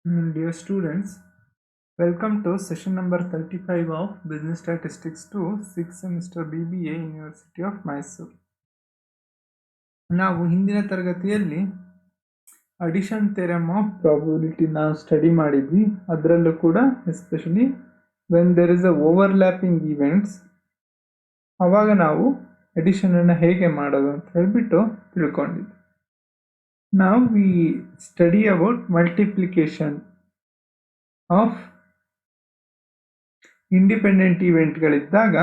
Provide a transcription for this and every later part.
Dear students, welcome to session number 35 of Business Statistics 2, 6th semester BBA, University of Mysore. ನಾವು ಹಿಂದಿನ ತರಗತಿಯಲ್ಲಿ addition theorem of probability ನಾವು study ಮಾಡಿದ್ವಿ. ಅದರಲ್ಲೂ ಕೂಡ especially when there is a overlapping events, ಆವಾಗ ನಾವು ಅಡಿಷನನ್ನು ಹೇಗೆ ಮಾಡೋದು ಅಂತ ಹೇಳಿಬಿಟ್ಟು ತಿಳ್ಕೊಂಡಿದ್ವಿ. Now we study about multiplication of independent ಇವೆಂಟ್ಗಳಿದ್ದಾಗ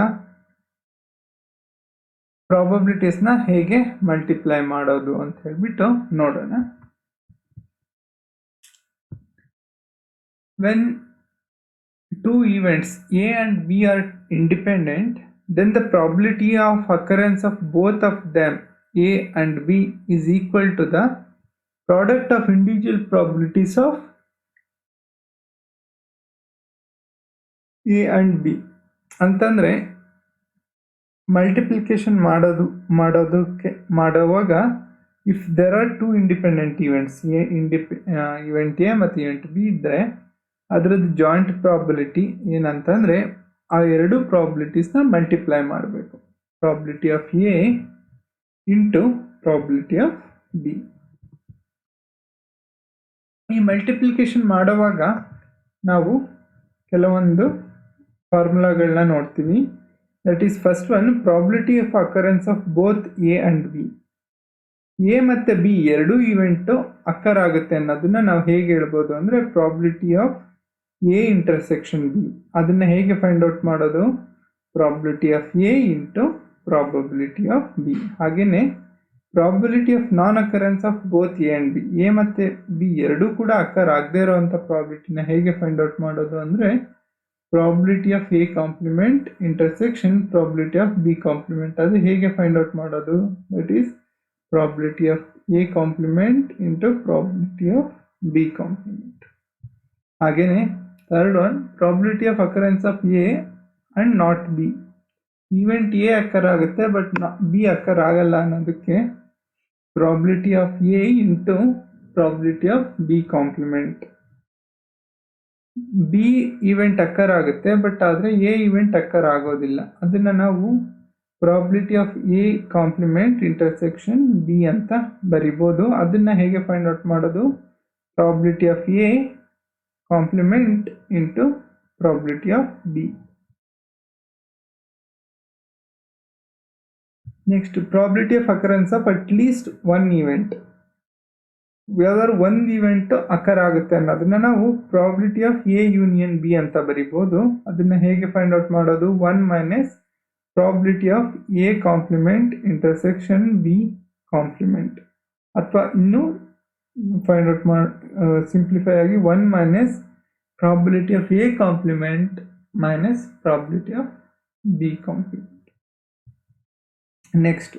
ಪ್ರಾಬಬಿಲಿಟೀಸ್ನ ಹೇಗೆ ಮಲ್ಟಿಪ್ಲೈ ಮಾಡೋದು ಅಂತ ಹೇಳ್ಬಿಟ್ಟು ನೋಡೋಣ. When two events A and B are independent, then the probability of occurrence of both of them A and B is equal to the product of individual probabilities of A and B. ಅಂತಂದರೆ multiplication ಮಾಡುವಾಗ if there are two independent events, event A ಮತ್ತು event B ಇದ್ದರೆ ಅದರದ್ದು joint probability ಏನಂತಂದರೆ ಆ ಎರಡು ಪ್ರಾಬಿಲಿಟೀಸ್ನ multiply ಮಾಡಬೇಕು. Probability of A into probability of B. ಈ ಮಲ್ಟಿಪ್ಲಿಕೇಶನ್ ಮಾಡುವಾಗ ನಾವು ಕೆಲವೊಂದು ಫಾರ್ಮುಲಾಗಳನ್ನ ನೋಡ್ತೀವಿ. That is first one, probability of occurrence of both A and B. A ಮತ್ತು ಬಿ ಎರಡೂ ಇವೆಂಟು ಅಕ್ಕರ್ ಆಗುತ್ತೆ ಅನ್ನೋದನ್ನ ನಾವು ಹೇಗೆ ಹೇಳ್ಬೋದು ಅಂದರೆ probability of A intersection B. ಅದನ್ನು ಹೇಗೆ ಫೈಂಡ್ ಔಟ್ ಮಾಡೋದು? Probability of A into probability of B. ಹಾಗೆಯೇ probability of non occurrence of both A and B. A ಮತ್ತು ಬಿ ಎರಡೂ ಕೂಡ ಅಕ್ಕರ್ ಆಗದೇ ಇರೋವಂಥ ಪ್ರಾಬಿಲಿಟಿನ ಹೇಗೆ ಫೈಂಡ್ ಔಟ್ ಮಾಡೋದು ಅಂದರೆ probability of A complement intersection probability of B complement. ಅದು ಹೇಗೆ ಫೈಂಡ್ ಔಟ್ ಮಾಡೋದು? That is probability of A complement into probability of B complement. ಹಾಗೇನೆ third one, probability of occurrence of A and not B. Event A occur ಆಗುತ್ತೆ but B ಅಕ್ಕರ್ ಆಗಲ್ಲ ಅನ್ನೋದಕ್ಕೆ probability of A into probability of B complement. B event occur ಆಗುತ್ತೆ but ಆದರೆ A event occur ಆಗೋದಿಲ್ಲ. ಅದನ್ನು ನಾವು probability of A complement intersection B ಅಂತ ಬರಿಬೋದು. ಅದನ್ನು ಹೇಗೆ ಫೈಂಡ್ ಔಟ್ ಮಾಡೋದು? Probability of A complement into probability of B. Next, probability of occurrence of at least one event. ಯಾವ್ದಾದ್ರು ಒಂದು ಇವೆಂಟ್ ಅಕ್ಕರ್ ಆಗುತ್ತೆ ಅನ್ನೋದನ್ನ ನಾವು probability of A union B ಅಂತ ಬರಿಬೋದು. ಅದನ್ನು ಹೇಗೆ ಫೈಂಡ್ ಔಟ್ ಮಾಡೋದು? 1 minus probability of A complement intersection B complement. ಅಥವಾ ಇನ್ನೂ ಫೈಂಡ್ ಔಟ್ ಸಿಂಪ್ಲಿಫೈ ಆಗಿ 1 minus probability of A complement minus probability of B complement. Next,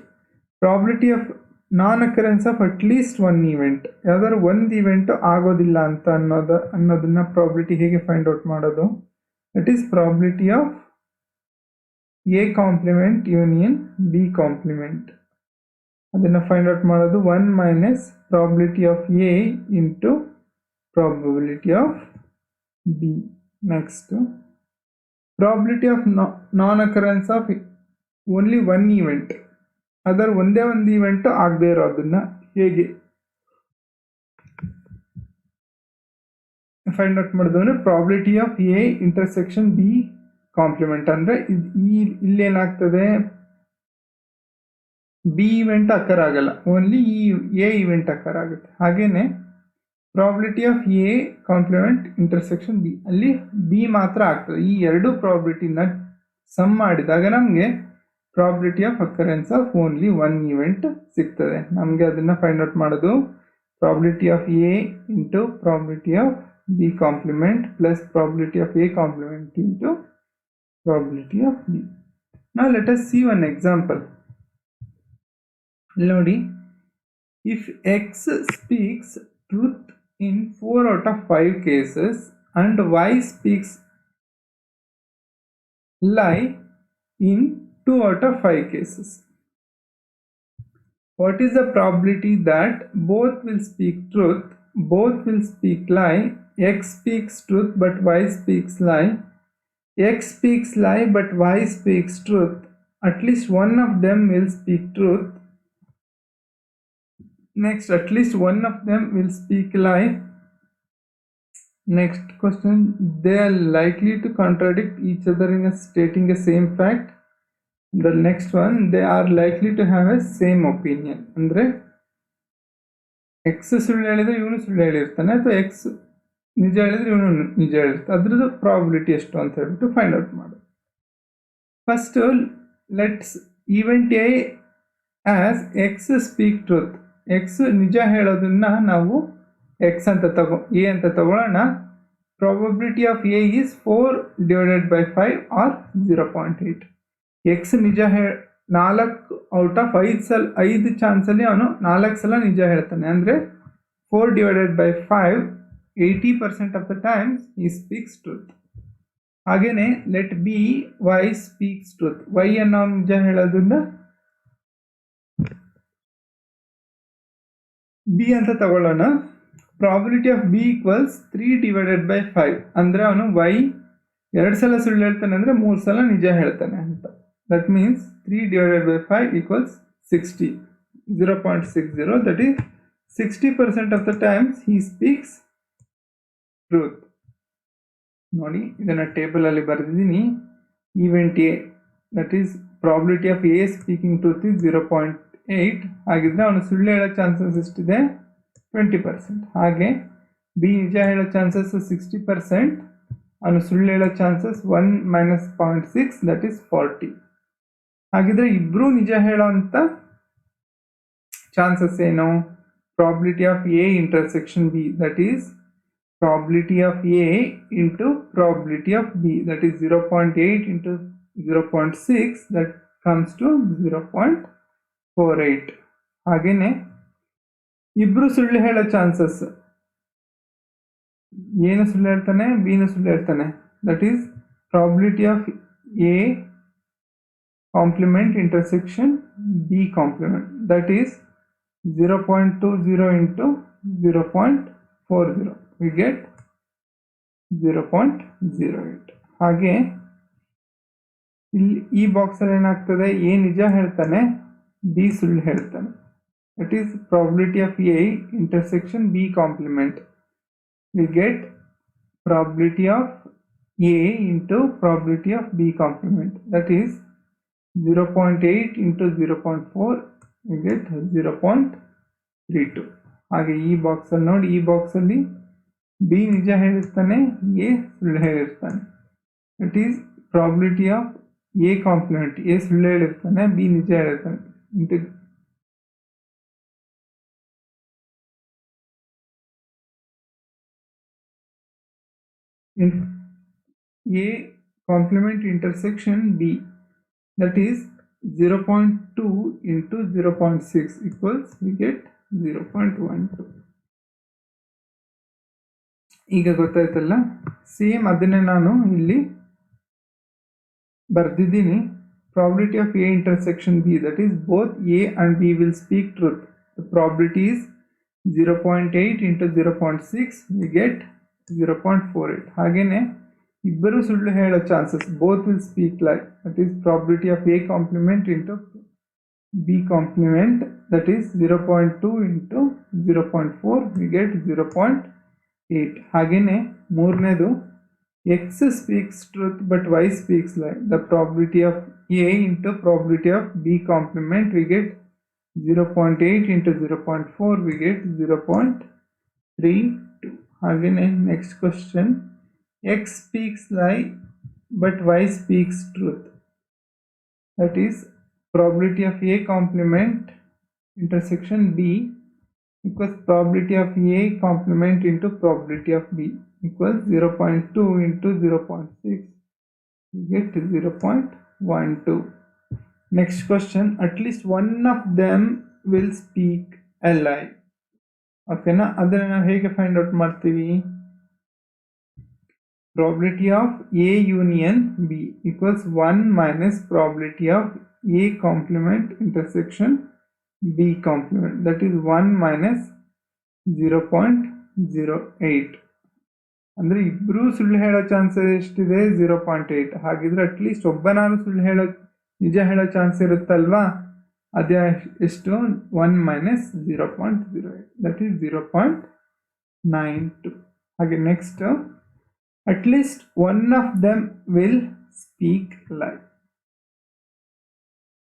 probability of non occurrence of at least one event. ಯಾವ್ದಾದ್ರು ಒಂದು event ಆಗೋದಿಲ್ಲ ಅಂತ ಅನ್ನೋದನ್ನ probability ಹೇಗೆ find out ಮಾಡೋದು? That is probability of A complement union B complement. ಅದನ್ನು find out ಮಾಡೋದು 1 minus probability of A into probability of B. Next, probability of non occurrence of only one event. ಅದರ ಒಂದೇ ಒಂದು event ಆಗದೆ ಇರೋದನ್ನ ಹೇಗೆ find out ಮಾಡೋದು ಅಂದರೆ probability of A intersection B complement. ಅಂದರೆ ಇಲ್ಲೇನಾಗ್ತದೆ, ಬಿ ಇವೆಂಟ್ ಅಕ್ಕರ್ ಆಗಲ್ಲ, ಓನ್ಲಿ ಎ ಇವೆಂಟ್ ಅಕ್ಕರ್ ಆಗುತ್ತೆ. ಹಾಗೇನೆ probability of A complement intersection B, ಅಲ್ಲಿ ಬಿ ಮಾತ್ರ ಆಗ್ತದೆ. ಈ ಎರಡು ಪ್ರಾಬಿಲಿಟಿನ ಸಮ್ ಮಾಡಿದಾಗ ನಮಗೆ probability of occurrence of only one event ಸಿಗ್ತದೆ. ನಮಗೆ ಅದನ್ನು ಫೈಂಡ್ ಔಟ್ ಮಾಡೋದು probability of A into probability of B complement plus probability of A complement into probability of B. Now let us see one example. ನೋಡಿ, if X speaks truth in 4 out of 5 cases and Y speaks lie in 2 out of 5 cases, what is the probability that both will speak truth, both will speak lie X speaks truth but Y speaks lie. X speaks lie but Y speaks truth. At least one of them will speak truth. Next, at least one of them will speak lie. Next question, they are likely to contradict each other in stating a same fact. The next one, they are likely to have a same opinion. ಅಂದರೆ X ಸುಳ್ಳು ಹೇಳಿದ್ರೆ ಇವನು ಸುಳ್ಳು ಹೇಳಿರ್ತಾನೆ, ಅಥವಾ X ನಿಜ ಹೇಳಿದ್ರೆ ಇವನು ನಿಜ ಹೇಳಿರ್ತಾನೆ. ಅದ್ರದ್ದು ಪ್ರಾಬಿಲಿಟಿ ಎಷ್ಟು ಅಂತ ಹೇಳ್ಬಿಟ್ಟು ಫೈಂಡ್ ಔಟ್ ಮಾಡು. First let's event A as X speak truth. X ನಿಜ ಹೇಳೋದನ್ನ ನಾವು ಎಕ್ಸ್ ಅಂತ ಎ ಅಂತ ತಗೊಳ್ಳೋಣ. Probability of A is 4/5 or 0.8. X ನಿಜ 4 ಔಟ್ ಆಫ್ 5 ಚಾನ್ಸಲ್ಲಿ ಅವನು 4 ಸಲ ನಿಜ ಹೇಳ್ತಾನೆ. ಅಂದರೆ 4/5 80% of the times he speaks truth. ಹಾಗೇನೆ let B Y speaks truth. Y ಅನ್ನೋ ನಿಜ ಹೇಳೋದನ್ನ ಬಿ ಅಂತ ತಗೊಳ್ಳೋಣ. Probability of B equals 3/5. ಅಂದರೆ ಅವನು ವೈ 2 ಸಲ ಸುಳ್ಳು ಹೇಳ್ತಾನೆ ಅಂದರೆ 3 ಸಲ ನಿಜ ಹೇಳ್ತಾನೆ ಅಂತ. That means 3/5 equals 60, 0.60. That is 60% of the times he speaks truth. ನೋಡಿ, ಇದನ್ನು ಟೇಬಲಲ್ಲಿ ಬರೆದಿದ್ದೀನಿ. Event A that is probability of A speaking truth is 0.8. ಹಾಗಿದ್ರೆ ಅವನು ಸುಳ್ಳು ಹೇಳೋ ಚಾನ್ಸಸ್ ಎಷ್ಟಿದೆ? 20%. ಹಾಗೆ ಬಿ ನಿಜ ಹೇಳೋ ಚಾನ್ಸಸ್ 60%. ಅವನು ಸುಳ್ಳು ಹೇಳೋ ಚಾನ್ಸಸ್ 1 - 0.6 ದಟ್ ಈಸ್ 40. ಹಾಗಿದ್ರೆ ಇಬ್ಬರೂ ನಿಜ ಹೇಳೋ ಅಂತ ಚಾನ್ಸಸ್ ಏನು? Probability of A intersection B that is probability of A into probability of B, that is 0.8 into 0.6, that comes to 0.48. ಹಾಗೇನೆ ಇಬ್ರು ಸುಳ್ಳು ಹೇಳೋ ಚಾನ್ಸಸ್, ಏನು ಸುಳ್ಳು ಹೇಳ್ತಾನೆ? ಬಿನು ಸುಳ್ಳು ಹೇಳ್ತಾನೆ. That is probability of A complement intersection B complement, that is 0.20 into 0.40. we get 0.08. ಹಾಗೆ ಇಲ್ಲಿ ಈ ಬಾಕ್ಸಲ್ಲಿ ಏನಾಗ್ತದೆ? ಎ ನಿಜ ಹೇಳ್ತಾನೆ, ಬಿ ಸುಳ್ಳು ಹೇಳ್ತಾನೆ. That is probability of A intersection B complement. we get probability of A into probability of B complement, that is 0.8 into 0.4, we get 0.32. ಹಾಗೆ ಈ ಬಾಕ್ಸಲ್ಲಿ ನೋಡಿ, ಈ ಬಾಕ್ಸಲ್ಲಿ ಬಿ ನಿಜ ಹೇಳಿರ್ತಾನೆ, ಎ ಸುಳ್ಳು ಹೇಳಿರ್ತಾನೆ. That is probability of A complement. A ಸುಳ್ಳು ಹೇಳಿರ್ತಾನೆ, ಬಿ ನಿಜ ಹೇಳಿರ್ತಾನೆ. A complement intersection B, that is 0.2 into 0.6 equals, we get 0.12. ಈಗ ಗೊತ್ತಾಯ್ತಲ್ಲ? ಸೇಮ್ ಅದನ್ನೇ ನಾನು ಇಲ್ಲಿ ಬರ್ದಿದ್ದೀನಿ. Probability of A intersection B, that is both A and B will speak truth. The probability is 0.8 into 0.6, we get 0.48. ಹಾಗೇನೆ ಇಬ್ಬರು ಸುಳ್ಳು ಹೇಳೋ chances, both will speak lie, that is probability of A complement into B complement, that is 0.2 into 0.4, we get 0.8. ಹಾಗೇನೆ ಮೂರನೇದು, X speaks truth but Y speaks lie. The probability of A into probability of B complement, we get 0.8 into 0.4, we get 0.32. ಹಾಗೇನೆ next question, X speaks lie but Y speaks truth. That is probability of A complement intersection B equals probability of A complement into probability of B equals 0.2 into 0.6, we get 0.12. Next question, at least one of them will speak a lie. ಓಕೆನಾ? ಅದನ್ನು ನಾವು ಹೇಗೆ find out ಮಾಡ್ತೀವಿ? probability of A union B equals 1 minus probability of A complement intersection B complement, that is 1 minus 0.08. ಅಂದರೆ ಇಬ್ಬರೂ ಸುಳ್ಳು ಹೇಳೋ chances ಎಷ್ಟಿದೆ 0.8. ಹಾಗಿದ್ರೆ ಅಟ್ಲೀಸ್ಟ್ ಒಬ್ಬನಾದ್ರು ನಿಜ ಹೇಳೋ ಚಾನ್ಸ್ ಇರುತ್ತಲ್ವಾ, ಅದೇ ಎಷ್ಟು 1 ಮೈನಸ್ 0.08 ದಟ್ ಈಸ್ 0.92. ಹಾಗೆ next at least one of them will speak ಲೈ.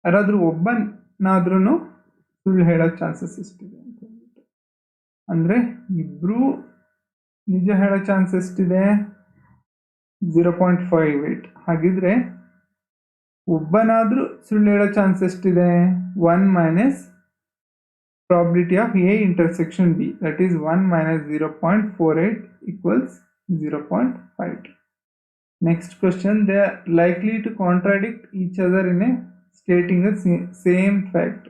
ಯಾರಾದರೂ ಒಬ್ಬನಾದ್ರೂ ಸುಳ್ಳು ಹೇಳೋ ಚಾನ್ಸಸ್ ಎಷ್ಟಿದೆ ಅಂತ ಹೇಳ್ಬಿಟ್ಟು, ಅಂದರೆ ಇಬ್ಬರೂ ನಿಜ ಹೇಳೋ ಚಾನ್ಸ್ ಎಷ್ಟಿದೆ 0.58. ಹಾಗಿದ್ರೆ ಒಬ್ಬನಾದರೂ ಸುಳ್ಳು ಹೇಳೋ ಚಾನ್ಸ್ ಎಷ್ಟಿದೆ 1 minus probability of A intersection B that is 1 minus 0.48 equals 0.52. Next question, they are likely to contradict each other in a stating the same fact.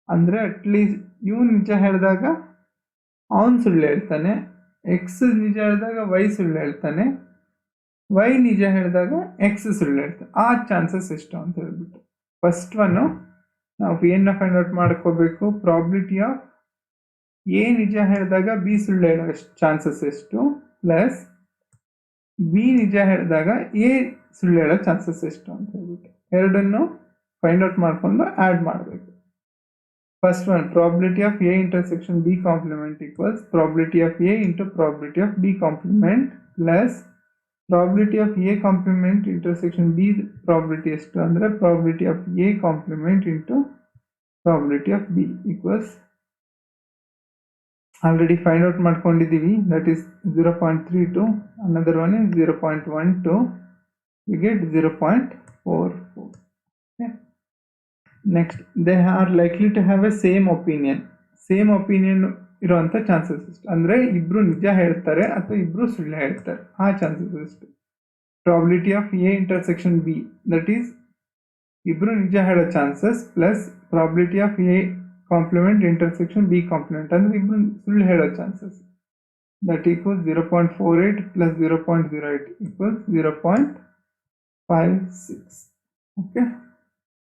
ಅಂದರೆ ಅಟ್ಲೀಸ್ಟ್ ಇವನು ನಿಜ ಹೇಳಿದಾಗ ಅವನು ಸುಳ್ಳು ಹೇಳ್ತಾನೆ, ಎಕ್ಸ್ ನಿಜ ಹೇಳಿದಾಗ ವೈ ಸುಳ್ಳು ಹೇಳ್ತಾನೆ, ವೈ ನಿಜ ಹೇಳಿದಾಗ ಎಕ್ಸ್ ಸುಳ್ಳು ಹೇಳ್ತಾನೆ. ಆ ಚಾನ್ಸಸ್ ಎಷ್ಟು ಅಂತ ಹೇಳ್ಬಿಟ್ಟು ಫಸ್ಟ್ ಒನ್ನು ನಾವು ಏನನ್ನ ಫೈಂಡ್ ಔಟ್ ಮಾಡ್ಕೋಬೇಕು, ಪ್ರಾಬಿಲಿಟಿ ಆಫ್ ಎ ನಿಜ ಹೇಳಿದಾಗ ಬಿ ಸುಳ್ಳು ಹೇಳೋ ಚಾನ್ಸಸ್ ಎಷ್ಟು ಪ್ಲಸ್ ಬಿ ನಿಜ ಹೇಳಿದಾಗ ಎ ಸುಳ್ಳು ಹೇಳೋ ಚಾನ್ಸಸ್ ಎಷ್ಟು ಅಂತ ಹೇಳ್ಬಿಟ್ಟು ಎರಡನ್ನು ಫೈಂಡ್ ಔಟ್ ಮಾಡಿಕೊಂಡು ಆ್ಯಡ್ ಮಾಡಬೇಕು. First one, probability of A intersection B complement equals probability of A into probability of B complement plus probability of A complement intersection B probability ಎಷ್ಟು ಅಂದರೆ probability of A complement into probability of B equals already find out ಮಾಡ್ಕೊಂಡಿದ್ದೀವಿ, that is 0.32, another one is 0.12, we get 0.44. okay. Next, they are likely to have a same opinion ಇರುವಂಥ chances ಎಷ್ಟು ಅಂದರೆ ಇಬ್ಬರು ನಿಜ ಹೇಳ್ತಾರೆ ಅಥವಾ ಇಬ್ಬರು ಸುಳ್ಳು ಹೇಳ್ತಾರೆ, ಆ ಚಾನ್ಸಸ್ ಎಷ್ಟು. Probability of A intersection B that is ಇಬ್ಬರು ನಿಜ ಹೇಳೋ chances plus probability of A complement intersection B complement ಅಂದರೆ ಇಬ್ಬರು ಸುಳ್ಳು ಹೇಳೋ chances that equals 0.48 plus 0.08 equals 0.56. Okay,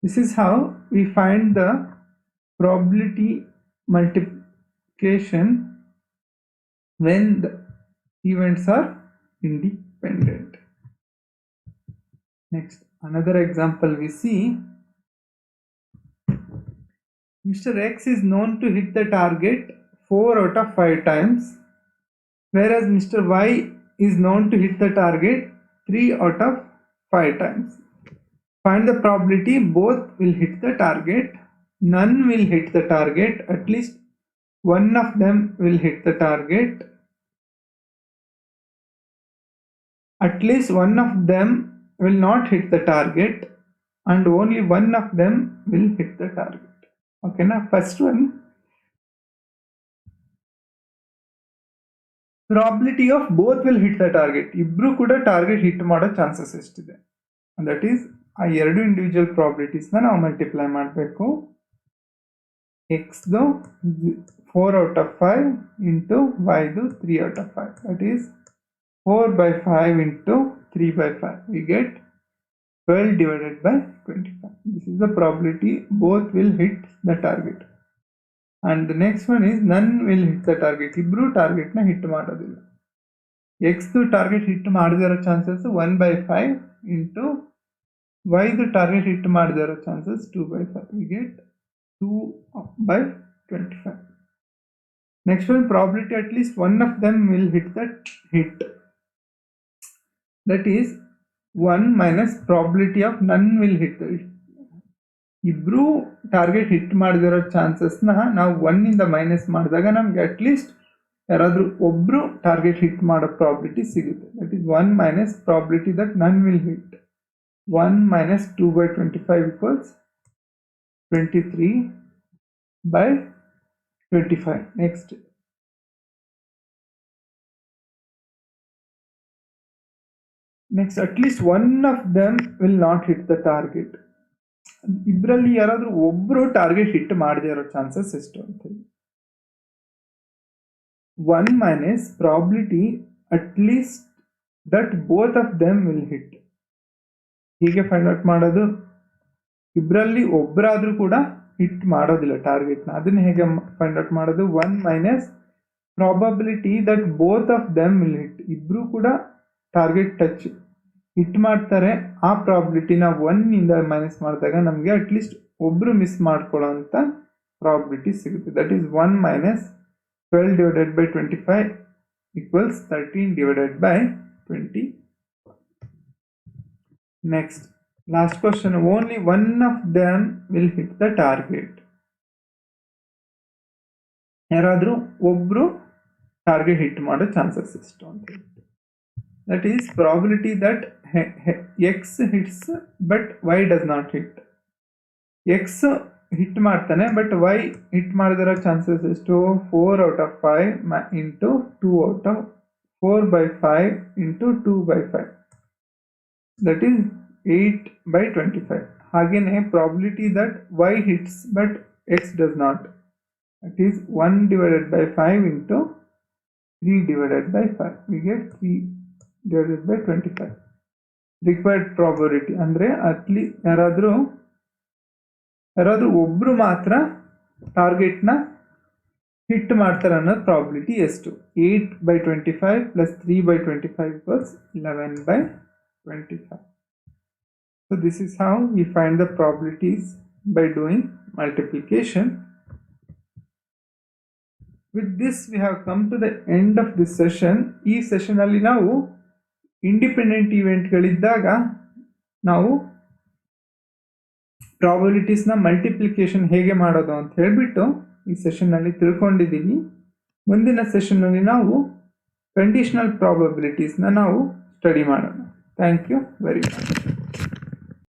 this is how we find the probability multiplication when the events are independent. Next, another example we see, Mr. X is known to hit the target 4 out of 5 times, whereas Mr. Y is known to hit the target 3 out of 5 times. Find the probability both will hit the target, none will hit the target, at least one of them will hit the target, at least one of them will not hit the target, and only one of them will hit the target. Okay, now first one, probability of both will hit the target. ಇಬ್ರು ಕೂಡ target hit ಮಾಡೋ chances ಎಷ್ಟಿದೆ, that is ಆ ಎರಡು individual ಪ್ರಾಬಿಲಿಟೀಸ್ನ ನಾವು multiply ಮಾಡಬೇಕು. ಎಕ್ಸ್ದು 4 out of 5 into ವೈದು 3 out of 5 that is 4/5 into 3/5 we get 12 divided by 25. This is the probability both will hit the target. And the next one is none will hit the target. ಇಬ್ರು ಟಾರ್ಗೆಟ್ನ hit ಮಾಡೋದಿಲ್ಲ. ಎಕ್ಸ್ದು target hit ಮಾಡದೇ ಇರೋ chances 1/5 into ವೈದು target hit ಮಾಡದೇ ಇರೋ chances 2/5 we get 2/25. Next one, probability at least one of them will hit that hit, that is 1 minus probability of none will hit the hit. ಇಬ್ರು target hit ಮಾಡದಿರೋ ಚಾನ್ಸಸ್ನ ನಾವು 1 ಇಂದ minus ಮಾಡಿದಾಗ ನಮ್ಗೆ at least ಯಾರಾದರೂ ಒಬ್ರು target hit ಮಾಡೋ probability ಸಿಗುತ್ತೆ. That is 1 minus probability that ನನ್ will hit. 1 minus 2/25 equals 23/25. Next, at least one of them will not hit the target. ಇಬ್ಬರಲ್ಲಿ ಯಾರಾದರೂ ಒಬ್ರು ಟಾರ್ಗೆಟ್ ಹಿಟ್ ಮಾಡದೇ ಇರೋ ಚಾನ್ಸಸ್ ಎಷ್ಟು ಅಂತ ಹೇಳಿ 1 minus probability at least that both of them will hit. ಹೀಗೆ ಫೈಂಡ್ ಔಟ್ ಮಾಡೋದು, ಇಬ್ಬರಲ್ಲಿ ಒಬ್ಬರಾದರೂ ಕೂಡ ಹಿಟ್ ಮಾಡೋದಿಲ್ಲ ಟಾರ್ಗೆಟ್ನ, ಅದನ್ನು ಹೇಗೆ ಫೈಂಡ್ ಔಟ್ ಮಾಡೋದು 1 minus probability that both of them will hit, ಇಬ್ರು ಕೂಡ ಟಾರ್ಗೆಟ್ ಟಚ್ ಹಿಟ್ ಮಾಡ್ತಾರೆ, ಆ ಪ್ರಾಬಿಲಿಟಿನ 1 ಇಂದ ಮೈನಸ್ ಮಾಡಿದಾಗ ನಮಗೆ ಅಟ್ಲೀಸ್ಟ್ ಒಬ್ರು ಮಿಸ್ ಮಾಡ್ಕೊಳ್ಳೋ ಅಂತ ಪ್ರಾಬಿಲಿಟಿ ಸಿಗುತ್ತೆ. That is 1 minus 12 divided by 25 equals 13 divided by 20. Next last question, only one of them will hit the target. ಯಾರಾದರೂ ಒಬ್ರು ಟಾರ್ಗೆಟ್ ಹಿಟ್ ಮಾಡೋ ಚಾನ್ಸಸ್ ಎಷ್ಟು ಅಂತ ಹೇಳ್ತೀವಿ. That is probability that X hits but why does not hit. X hit ಮಾಡ್ತಾನೆ but why hit ಮಾಡಿದಿರೋ chances ಎಷ್ಟು? 4 out of 5 into 2 out of 4/5 into 2/5, that is 8/25. ಹಾಗೇನೆ probability that why hits but X does not, that is 1 divided by 5 into 3 divided by 5, we get 3 divided by 25. Required probability ಅಂದರೆ ಯಾರಾದರೂ ಒಬ್ರು ಮಾತ್ರ ಟಾರ್ಗೆಟ್ನ hit ಮಾಡ್ತಾರೆ ಅನ್ನೋ probability ಎಷ್ಟು? 8/25 plus 3/25 equals 11/25. So this is how we find the probabilities by doing multiplication. With this we have come to the end of this session. ಈ session ಅಲ್ಲಿ ನಾವು ಇಂಡಿಪೆಂಡೆಂಟ್ ಇವೆಂಟ್ಗಳಿದ್ದಾಗ ನಾವು ಪ್ರಾಬಿಲಿಟೀಸ್ನ ಮಲ್ಟಿಪ್ಲಿಕೇಶನ್ ಹೇಗೆ ಮಾಡೋದು ಅಂತ ಹೇಳಿಬಿಟ್ಟು ಈ ಸೆಷನ್ನಲ್ಲಿ ತಿಳ್ಕೊಂಡಿದ್ದೀವಿ. ಮುಂದಿನ ಸೆಷನ್ನಲ್ಲಿ ನಾವು ಕಂಡೀಷನಲ್ ಪ್ರಾಬಬಿಲಿಟೀಸ್ನ ನಾವು ಸ್ಟಡಿ ಮಾಡೋಣ. Thank you very much.